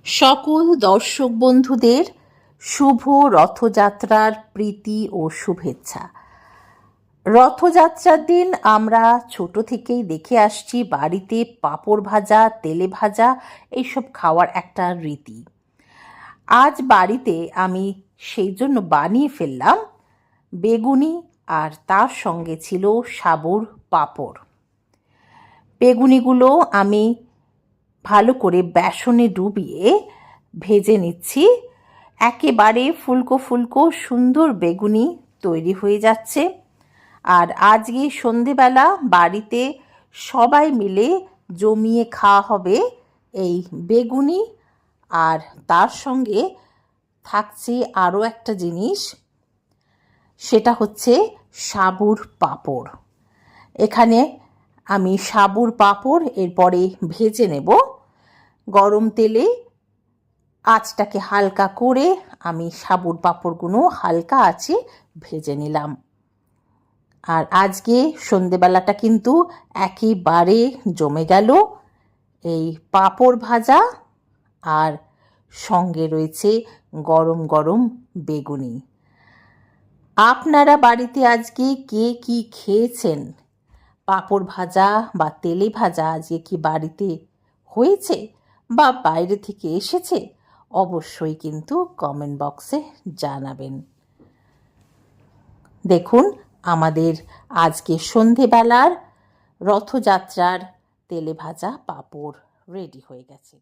সকল দর্শক বন্ধুদের শুভ রথযাত্রার প্রীতি ও শুভেচ্ছা। রথযাত্রার দিন আমরা ছোট থেকেই দেখে আসছি বাড়িতে পাঁপড় ভাজা, তেলে ভাজা এইসব খাওয়ার একটা রীতি। আজ বাড়িতে আমি সেই জন্য বানিয়ে ফেললাম বেগুনি, আর তার সঙ্গে ছিল সাবুর পাঁপড়। বেগুনিগুলো আমি ভালো করে বেসনে ডুবিয়ে ভেজে নিচ্ছি। একেবারে ফুলকো ফুলকো সুন্দর বেগুনি তৈরি হয়ে যাচ্ছে। আর আজকে সন্ধেবেলা বাড়িতে সবাই মিলে জমিয়ে খাওয়া হবে এই বেগুনি। আর তার সঙ্গে থাকছে আরও একটা জিনিস, সেটা হচ্ছে সাবুর পাঁপড়। এখানে আমি সাবুর পাঁপড় এরপরে ভেজে নেব গরম তেলে। আঁচটাকে হালকা করে আমি সাবুর পাঁপড়গুলো হালকা আঁচে ভেজে নিলাম। আর আজকে সন্ধেবেলাটা কিন্তু একেবারে জমে গেল এই পাঁপড় ভাজা, আর সঙ্গে রয়েছে গরম গরম বেগুনি। আপনারা বাড়িতে আজকে কে কি খেয়েছেন? পাঁপড় ভাজা বা তেলে ভাজা আজকে কি বাড়িতে হয়েছে বা বাইরে থেকে এসেছে? অবশ্যই কিন্তু কমেন্ট বক্সে জানাবেন। দেখুন, আমাদের আজকে সন্ধেবেলার রথযাত্রার তেলে ভাজা পাঁপড় রেডি হয়ে গেছে।